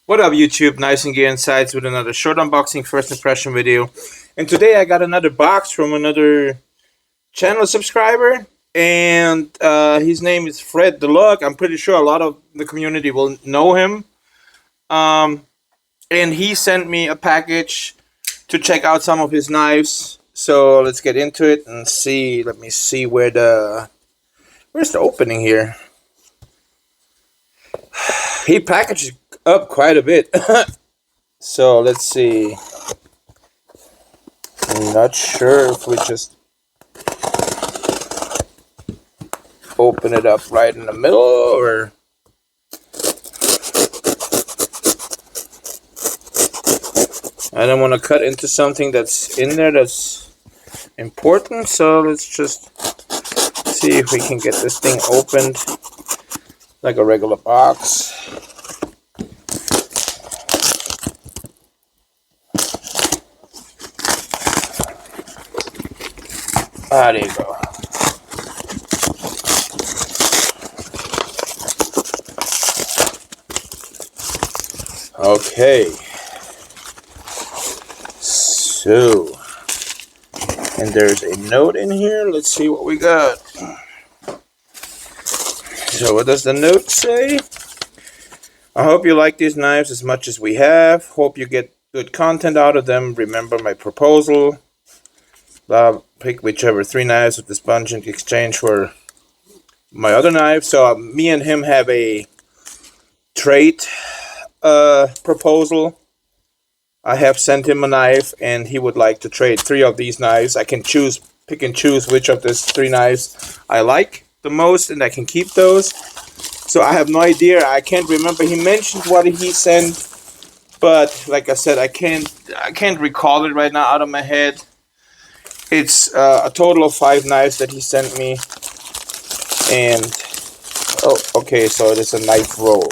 What up YouTube, Nice and Gear Insights with another short unboxing first impression video. And today I got another box from another channel subscriber, and his name is FredTheLug. I'm pretty sure a lot of the community will know him. And he sent me a package to check out some of his knives. So let's get into it and see. Let me see where's the opening here. He packaged up quite a bit. So let's see. I'm not sure if we just open it up right in the middle or I don't want to cut into something that's in there that's important, so let's just see if we can get this thing opened like a regular box. Ah, there you go. Okay. So, and there's a note in here. Let's see what we got. So what does the note say? I hope you like these knives as much as we have. Hope you get good content out of them. Remember my proposal. Pick whichever 3 knives with the sponge in exchange for my other knife. So me and him have a trade proposal. I have sent him a knife and he would like to trade 3 of these knives. I can pick and choose which of these 3 knives I like the most, and I can keep those. So I have no idea. I can't remember. He mentioned what he sent, but like I said, I can't recall it right now out of my head. It's a total of 5 knives that he sent me, and oh, okay, so it is a knife roll.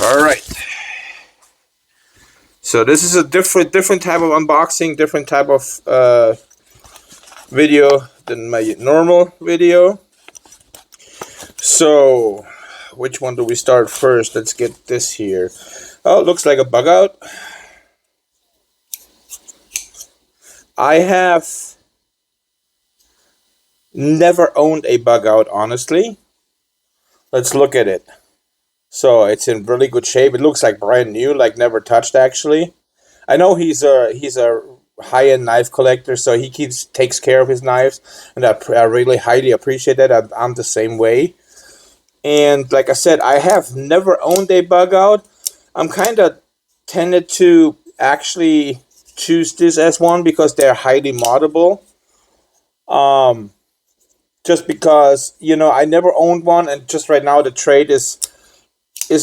All right. So this is a different type of unboxing, different type of video than my normal video. So which one do we start first? Let's get this here. Oh, it looks like a Bugout. I have never owned a Bugout, honestly. Let's look at it. So it's in really good shape. It looks like brand new, like never touched actually. I know he's a high-end knife collector, so he takes care of his knives, and I really highly appreciate that. I'm the same way. And like I said, I have never owned a Bugout. I'm kind of tended to actually choose this as one because they're highly moddable. Just because, you know, I never owned one, and just right now the trade is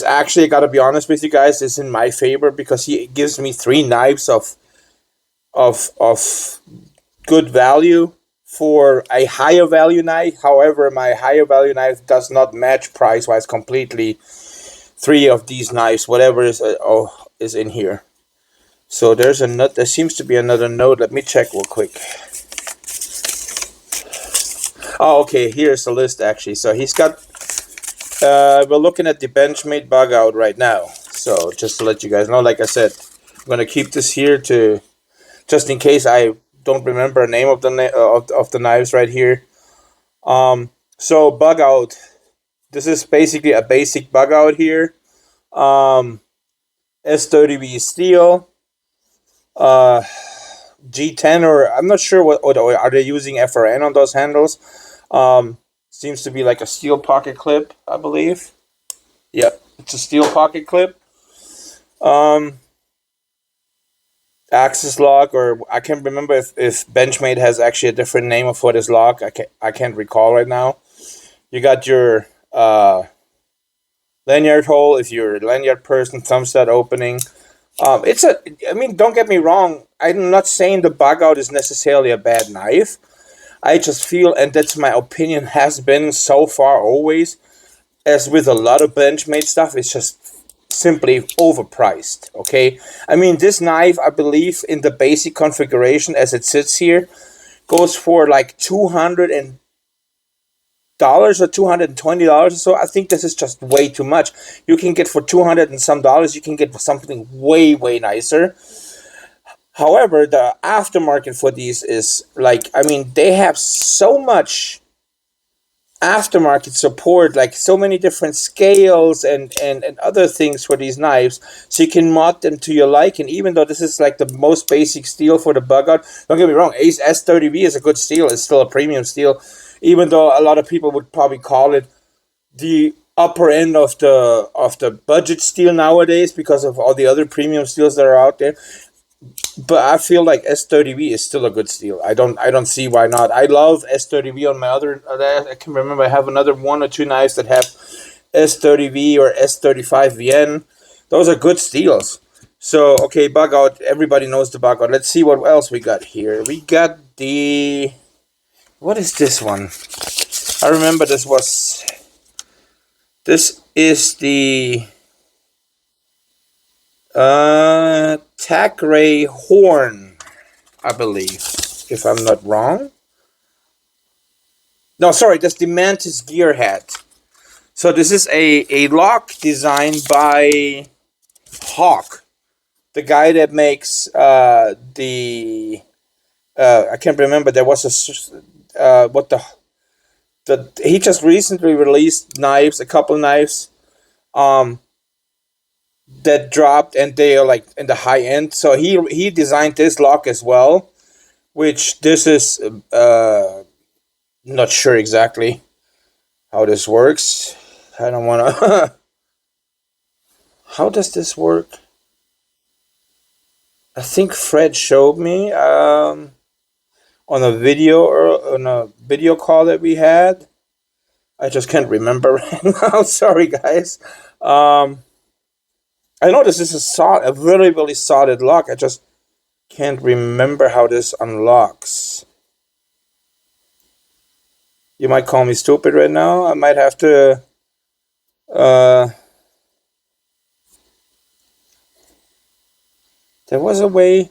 actually, I gotta be honest with you guys, is in my favor because he gives me 3 knives of good value for a higher value knife. However, my higher value knife does not match price wise completely 3 of these knives, whatever is in here. So there's a note. There seems to be another note. Let me check real quick. Oh, okay. Here's the list actually. So he's got. We're looking at the Benchmade Bugout right now. So just to let you guys know, like I said, I'm gonna keep this here to just in case I don't remember the name of the knives right here. So Bugout. This is basically a basic Bugout here. S30V steel. G10, or I'm not sure what are they using FRN on those handles. Seems to be like a steel pocket clip, I believe. Yep, it's a steel pocket clip. Axis lock, or I can't remember if Benchmade has actually a different name for this lock. I can't recall right now. You got your lanyard hole if you're a lanyard person, thumb stud opening. I mean, don't get me wrong, I'm not saying the Bugout is necessarily a bad knife. I just feel, and that's my opinion, has been so far always, as with a lot of Benchmade stuff, it's just simply overpriced, okay? I mean, this knife, I believe, in the basic configuration as it sits here, goes for like $200 or $220 or so. I think this is just way too much. You can get for $200 and some dollars, you can get something way, way nicer. However, the aftermarket for these is like, I mean, they have so much aftermarket support, like so many different scales and other things for these knives, so you can mod them to your liking. Even though this is like the most basic steel for the Bugout, don't get me wrong, Ace S30V is a good steel. It's still a premium steel, even though a lot of people would probably call it the upper end of the budget steel nowadays because of all the other premium steels that are out there. But I feel like S30V is still a good steel. I don't see why not. I love S30V on my other. I can remember I have another 1 or 2 knives that have S30V or S35VN. Those are good steels. So okay, Bugout. Everybody knows the Bugout. Let's see what else we got here. We got the. What is this one? I remember this was. This is the. TacRay horn, I believe, if I'm not wrong. No, sorry, that's the Mantis Gearhead. So this is a lock designed by Hawk, the guy that makes the I can't remember. There was a what the he just recently released knives, a couple knives. That dropped, and they are like in the high end. So he designed this lock as well, which this is not sure exactly how this works. I don't want to. How does this work? I think Fred showed me on a video or on a video call that we had. I just can't remember right now. Sorry, guys. I know this is a really, really solid lock. I just can't remember how this unlocks. You might call me stupid right now. I might have to... there was a way...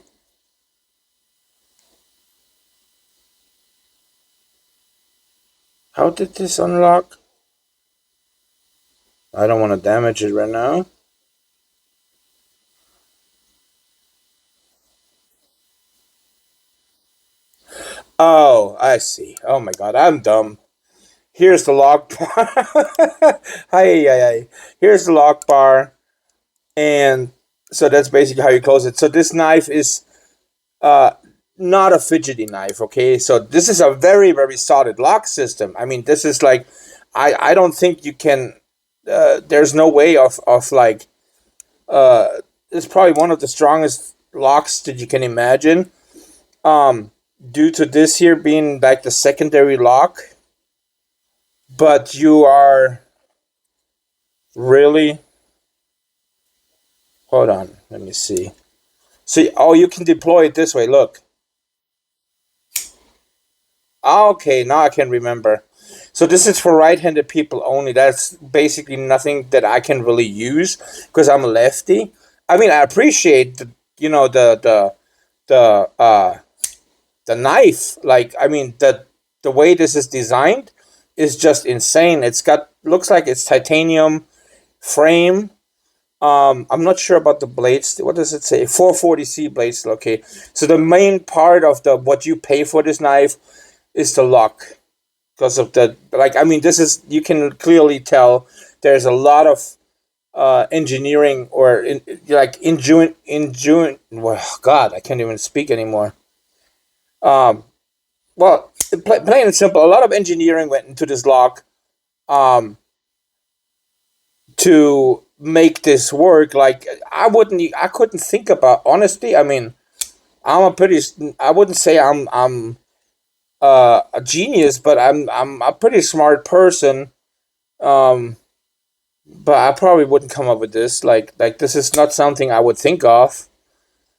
How did this unlock? I don't want to damage it right now. Oh, I see. Oh my god, I'm dumb. Here's the lock bar. Hi. Here's the lock bar. And so that's basically how you close it. So this knife is not a fidgety knife, okay? So this is a very, very solid lock system. I mean, this is like, I don't think you can, there's no way of like, it's probably one of the strongest locks that you can imagine. Due to this here being like the secondary lock, but you are really, hold on, let me see. See, oh, you can deploy it this way, look. Okay, now I can remember. So this is for right-handed people only. That's basically nothing that I can really use because I'm a lefty. I mean, I appreciate the, you know, the knife. Like, I mean, the way this is designed is just insane. It's got, looks like it's titanium frame. I'm not sure about the blades. What does it say? 440C blades. Okay, so the main part of the what you pay for this knife is the lock, because of the, like, I mean, this is, you can clearly tell there's a lot of engineering or in June. Well, God, I can't even speak anymore. Well, plain and simple, a lot of engineering went into this lock to make this work. Like, I couldn't think about, honestly. I mean, I wouldn't say I'm a genius, but I'm a pretty smart person. But I probably wouldn't come up with this. Like this is not something I would think of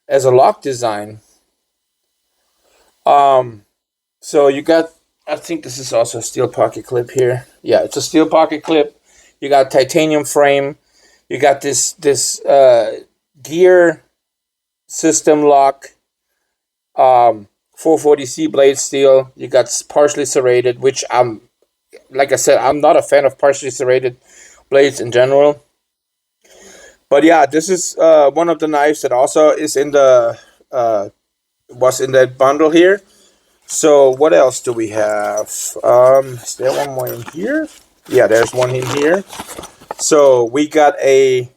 as a lock design. So you got, I think this is also a steel pocket clip here. Yeah, it's a steel pocket clip. You got titanium frame. You got this gear system lock. 440C blade steel. You got partially serrated, which like I said, I'm not a fan of partially serrated blades in general. But yeah, this is one of the knives that also is in the was in that bundle here. So what else do we have? Is there one more in here? Yeah, there's one in here. So we got a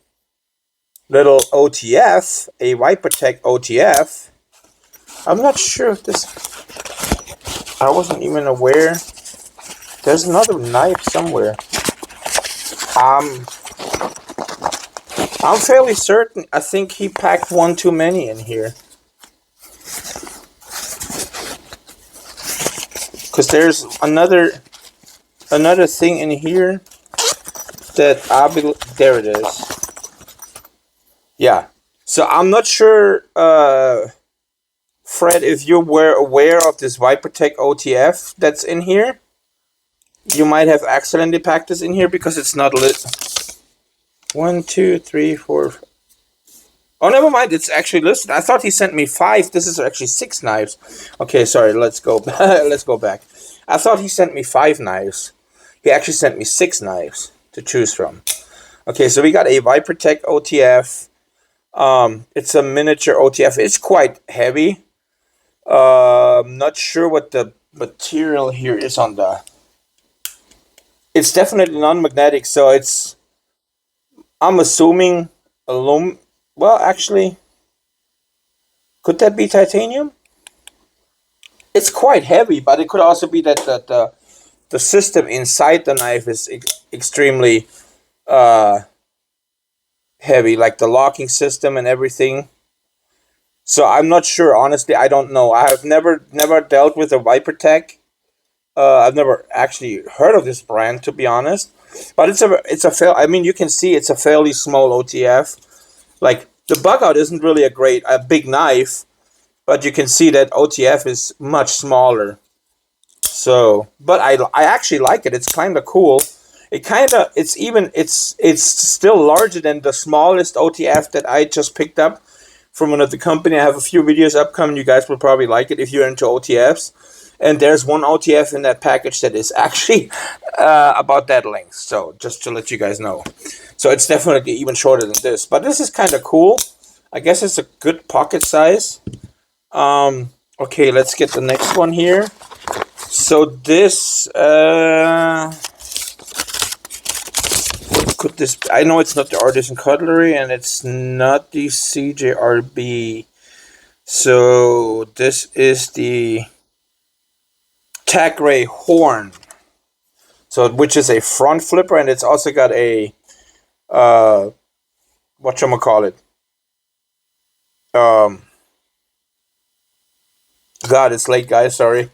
little OTF, a ViperTec OTF. I'm not sure if this... I wasn't even aware. There's another knife somewhere. I'm fairly certain. I think he packed one too many in here. Because there's another thing in here that there it is. Yeah. So I'm not sure, Fred, if you were aware of this ViperTec OTF that's in here. You might have accidentally packed this in here because it's not lit. 1, 2, 3, 4. Oh, never mind. It's actually listed. I thought he sent me 5. This is actually 6 knives. Okay, sorry. Let's go. Let's go back. I thought he sent me 5 knives. He actually sent me 6 knives to choose from. Okay, so we got a ViperTec OTF. It's a miniature OTF. It's quite heavy. I'm not sure what the material here is on the... It's definitely non-magnetic, so it's... I'm assuming aluminum. Well, actually, could that be titanium? It's quite heavy, but it could also be that the system inside the knife is extremely heavy, like the locking system and everything. So I'm not sure, honestly. I don't know. I have never dealt with a ViperTec. I've never actually heard of this brand, to be honest. But it's a I mean, you can see it's a fairly small OTF. Like, the Bugout isn't really a big knife, but you can see that OTF is much smaller. So, but I actually like it. It's kind of cool. It's still larger than the smallest OTF that I just picked up from another company. I have a few videos upcoming. You guys will probably like it if you're into OTFs. And there's one OTF in that package that is actually about that length. So just to let you guys know. So it's definitely even shorter than this. But this is kind of cool. I guess it's a good pocket size. Okay, let's get the next one here. So this... what could this be? I know it's not the Artisan Cutlery and it's not the CJRB. So this is the TacRay horn, so which is a front flipper, and it's also got a whatchamacallit, God, it's late, guys, sorry.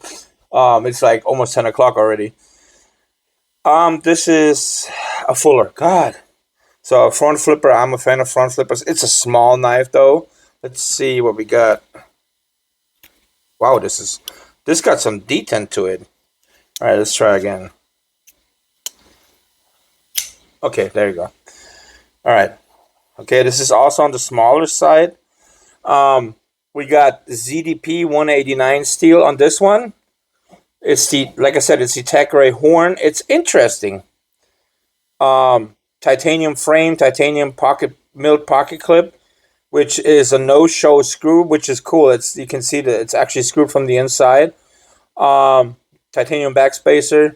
It's like almost 10 o'clock already. This is a fuller, God. So a front flipper. I'm a fan of front flippers. It's a small knife though. Let's see what we got. Wow, this got some detent to it. Alright, let's try again. Okay, there you go. Alright. Okay, this is also on the smaller side. We got ZDP 189 steel on this one. It's like I said, it's the TacRay horn. It's interesting. Titanium frame, titanium milled pocket clip, which is a no-show screw, which is cool. You can see that it's actually screwed from the inside. Titanium backspacer.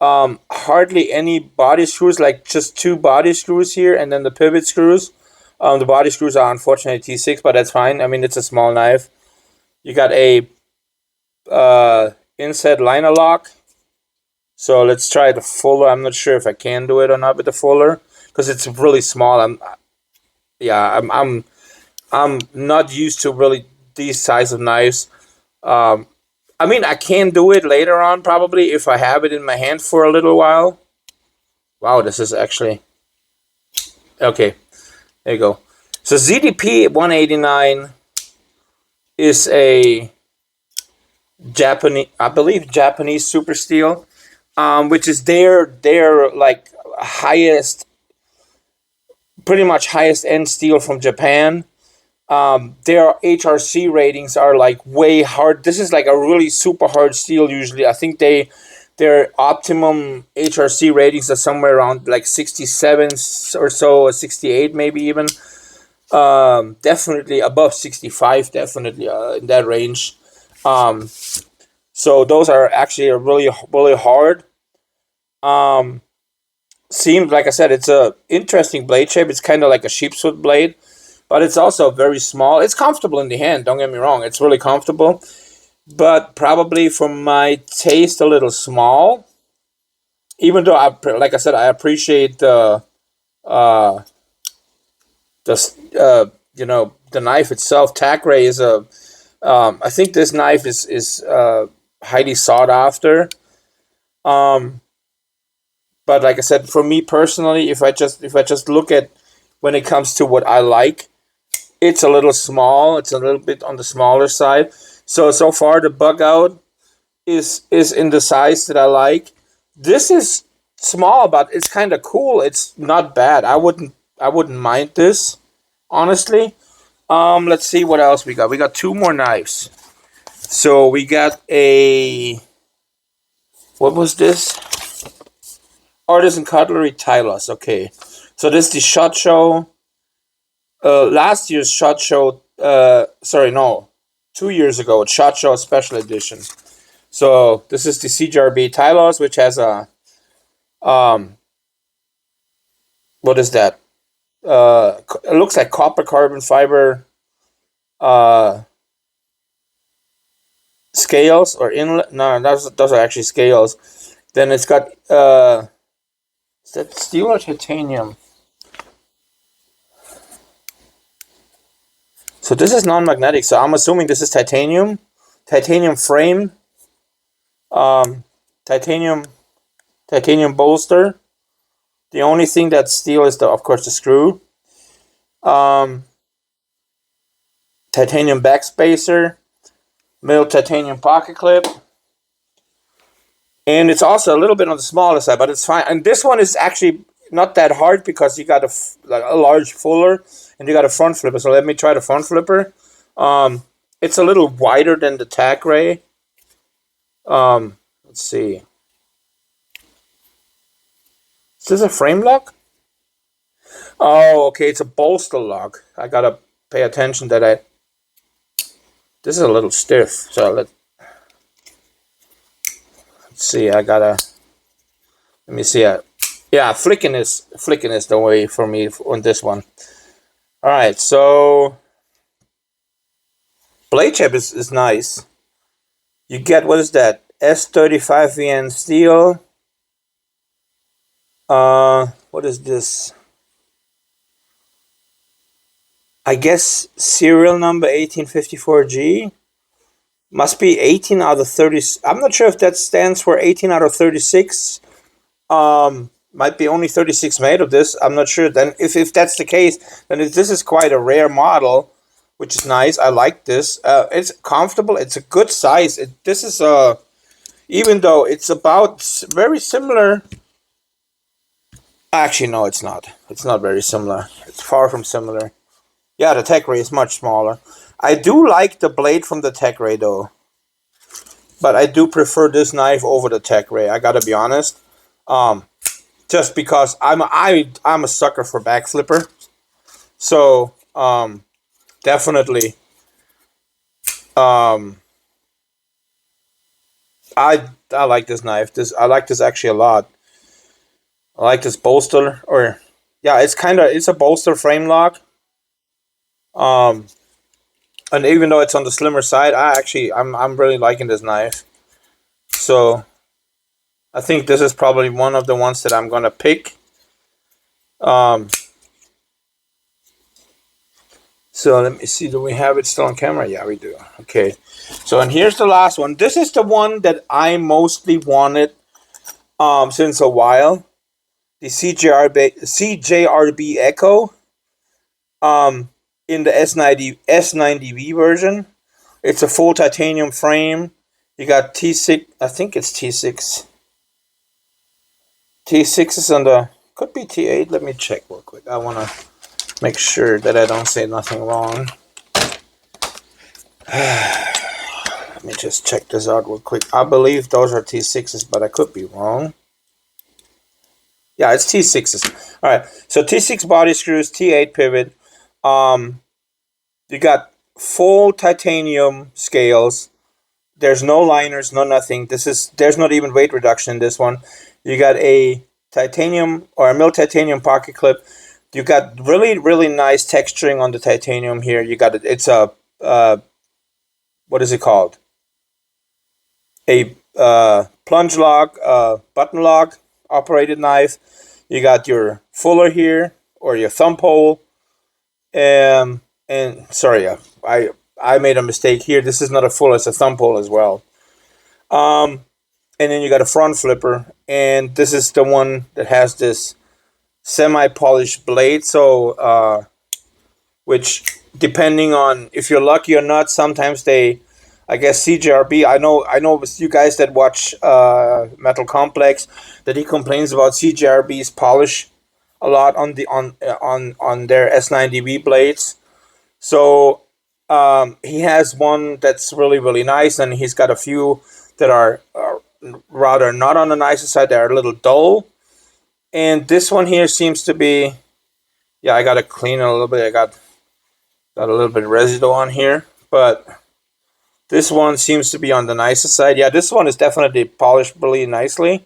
Hardly any body screws, like just 2 body screws here, and then the pivot screws. The body screws are unfortunately T6, but that's fine. I mean, it's a small knife. You got a inside liner lock. So let's try the fuller. I'm not sure if I can do it or not with the fuller because it's really small. I'm not used to really these size of knives. I mean, I can do it later on probably if I have it in my hand for a little while. Wow, this is actually okay. There you go. So ZDP 189 is a Japanese, I believe, Japanese super steel, which is their like highest, pretty much highest end steel from Japan. Their HRC ratings are like way hard. This is like a really super hard steel usually. I think they their optimum HRC ratings are somewhere around like 67 or so, or 68 maybe even. Definitely above 65, definitely in that range. So those are actually really, really hard. Seems, like I said, it's a interesting blade shape. It's kind of like a sheepswood blade, but it's also very small. It's comfortable in the hand, don't get me wrong. It's really comfortable, but probably for my taste a little small. Even though, like I said, I appreciate the you know, the knife itself. TacRay is a I think this knife is highly sought after. But like I said, for me personally, if I just look at when it comes to what I like, it's a little small. It's a little bit on the smaller side. So far the Bugout is in the size that I like. This is small, but it's kind of cool. It's not bad. I wouldn't mind this, honestly. Let's see what else we got. We got two more knives. So we got a, what was this? Artisan Cutlery Tylos. Okay, so this is the ShotShow. Last year's ShotShow. Sorry, no, 2 years ago, ShotShow Special Edition. So this is the CJRB Tylos, which has a what is that? It looks like copper carbon fiber scales or inlet. No, those are actually scales. Then it's got is that steel or titanium? So this is non-magnetic, so I'm assuming this is titanium. Titanium frame. Titanium bolster. The only thing that's steel is of course the screw. Titanium backspacer. Middle titanium pocket clip. And it's also a little bit on the smaller side, but it's fine. And this one is actually not that hard because you got a large fuller and you got a front flipper. So let me try the front flipper. It's a little wider than the TacRay. Let's see. Is this a frame lock? Oh, okay. It's a bolster lock. I gotta pay attention that this is a little stiff. So let's see. Let me see. Yeah, flicking is the way for me on this one. All right, so blade shape is nice. You get, what is that? S35VN steel. What is this? I guess serial number 1854G. Must be 18 out of 30. I'm not sure if that stands for 18 out of 36. Might be only 36 made of this. I'm not sure. Then if that's the case, then this is quite a rare model, which is nice. I like this. It's comfortable. It's a good size. This is even though it's about very similar. Actually, no, it's not. It's not very similar. It's far from similar. Yeah, the TacRay is much smaller. I do like the blade from the TacRay though, but I do prefer this knife over the TacRay. I gotta be honest. Just because I'm a sucker for back flipper, so definitely I like this knife. I like this actually a lot. I like this bolster, or yeah, it's a bolster frame lock. And even though it's on the slimmer side, I'm really liking this knife. So I think this is probably one of the ones that I'm gonna pick. So let me see, do we have it still on camera? Yeah, we do. Okay. So, and here's the last one. This is the one that I mostly wanted since a while. The CJRB Ekko. In the S90V version. It's a full titanium frame. You got T6, I think it's T6. T6 is on the, could be T8. Let me check real quick. I want to make sure that I don't say nothing wrong. Let me just check this out real quick. I believe those are T6s, but I could be wrong. Yeah, it's T6s. All right, so T6 body screws, T8 pivot. You got full titanium scales. There's no liners, no nothing. There's not even weight reduction in this one. You got a titanium or a mil titanium pocket clip. You got really, really nice texturing on the titanium here. You got it's a what is it called? A plunge lock, button lock operated knife. You got your fuller here or your thumb hole. And sorry, I made a mistake here. This is not a full, it's a thumb hole as well. And then you got a front flipper, and this is the one that has this semi-polished blade. So, which depending on if you're lucky or not, sometimes they, I guess CJRB. I know with you guys that watch Metal Complex that he complains about CJRB's polish a lot on the on their S90B blades. So he has one that's really, really nice, and he's got a few that are rather not on the nicer side. They're a little dull, and this one here seems to be, yeah, I gotta clean it a little bit. I got a little bit of residue on here, but this one seems to be on the nicer side. Yeah, this one is definitely polished really nicely.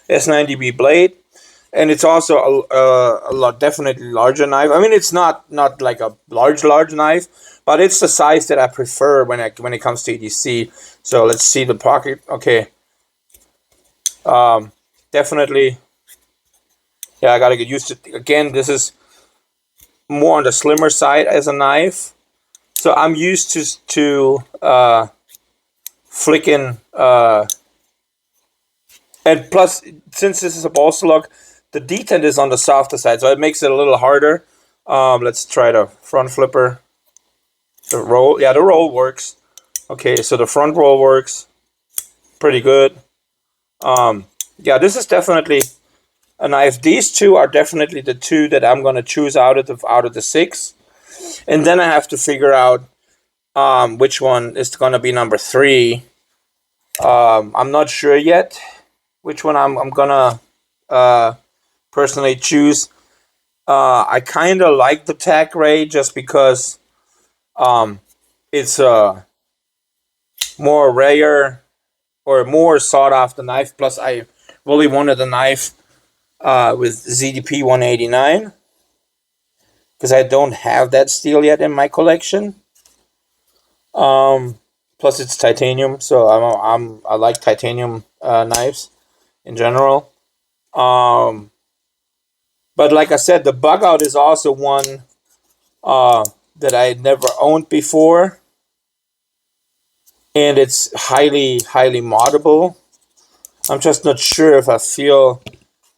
S90B blade. And it's also a lot definitely larger knife. I mean, it's not like a large knife, but it's the size that I prefer when it comes to EDC. So let's see the pocket. Okay, definitely. Yeah, I gotta get used to. Again, this is more on the slimmer side as a knife, so I'm used to flicking. And plus, since this is a bolster lock, the detent is on the softer side, so it makes it a little harder. Let's try the front flipper. The roll, yeah, the roll works. Okay, so the front roll works pretty good. Yeah, this is definitely a knife. These two are definitely the two that I'm gonna choose out of the six, and then I have to figure out which one is gonna be number 3. I'm not sure yet which one I'm gonna personally choose. I kind of like the TacRay just because it's a more rare or more sought after knife. Plus, I really wanted a knife with ZDP 189 because I don't have that steel yet in my collection. Plus, it's titanium, so I like titanium knives in general. But like I said, the Bugout is also one that I had never owned before. And it's highly, highly moddable. I'm just not sure if I feel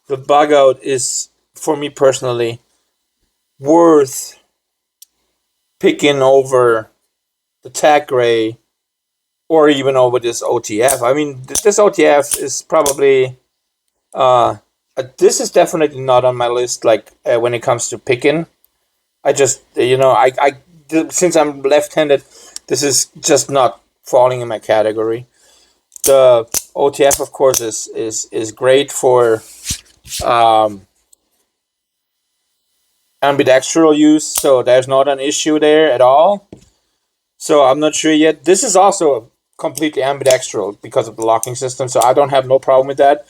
the Bugout is, for me personally, worth picking over the TacRay or even over this OTF. I mean, this OTF is probably... this is definitely not on my list, like, when it comes to picking. I just, since I'm left-handed, this is just not falling in my category. The OTF, of course, is great for ambidextrol use, so there's not an issue there at all. So I'm not sure yet. This is also completely ambidextrol because of the locking system, so I don't have no problem with that.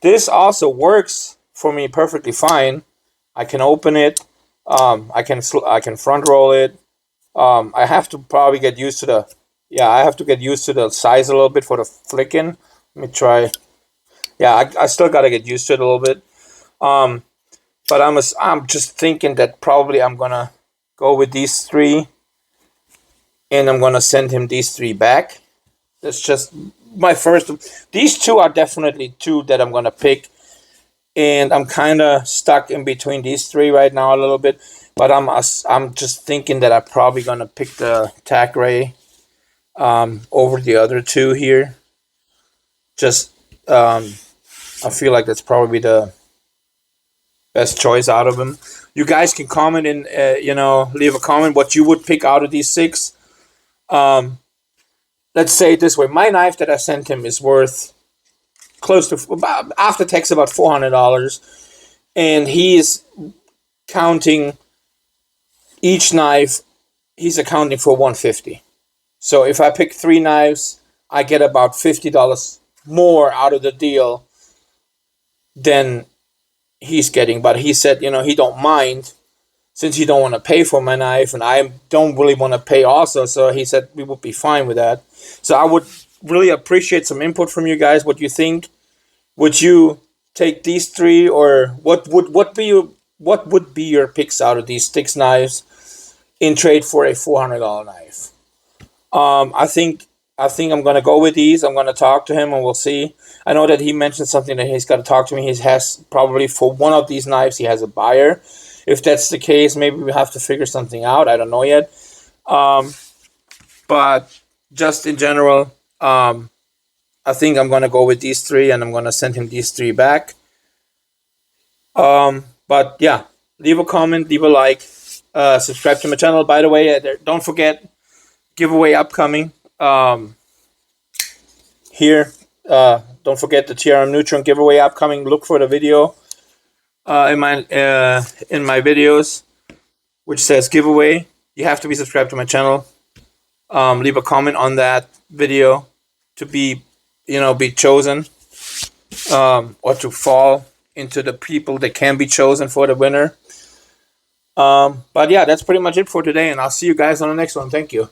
This also works for me perfectly fine. I can open it. I can front roll it. I have to probably get used to the... Yeah, I have to get used to the size a little bit for the flicking. Let me try. Yeah, I still gotta get used to it a little bit. But I'm just thinking that probably I'm gonna go with these 3, and I'm gonna send him these 3 back. That's just my first. These 2 are definitely 2 that I'm gonna pick, and I'm kind of stuck in between these 3 right now a little bit. But I'm just thinking that I'm probably gonna pick the TacRay over the other 2 here. Just I feel like that's probably the best choice out of them. You guys can comment and leave a comment what you would pick out of these 6. let's say it this way. My knife that I sent him is worth close to, after tax, about $400. And he's counting each knife, he's accounting for $150. So if I pick 3 knives, I get about $50 more out of the deal than he's getting. But he said, you know, he don't mind, since he don't want to pay for my knife, and I don't really want to pay also. So he said we would be fine with that. So I would really appreciate some input from you guys. What you think? Would you take these 3, or what would be your picks out of these 6 knives in trade for a $400 knife? I think I'm gonna go with these. I'm gonna talk to him and we'll see. I know that he mentioned something that he's got to talk to me. He has probably, for one of these knives, he has a buyer. If that's the case, maybe we have to figure something out. I don't know yet. But just in general, I think I'm gonna go with these 3, and I'm gonna send him these 3 back. But yeah, leave a comment, leave a like, subscribe to my channel. By the way, don't forget, giveaway upcoming. Here, don't forget the TRM Neutron giveaway upcoming. Look for the video in my videos, which says giveaway. You have to be subscribed to my channel. Leave a comment on that video to be chosen, or to fall into the people that can be chosen for the winner. But yeah, that's pretty much it for today, and I'll see you guys on the next one. Thank you.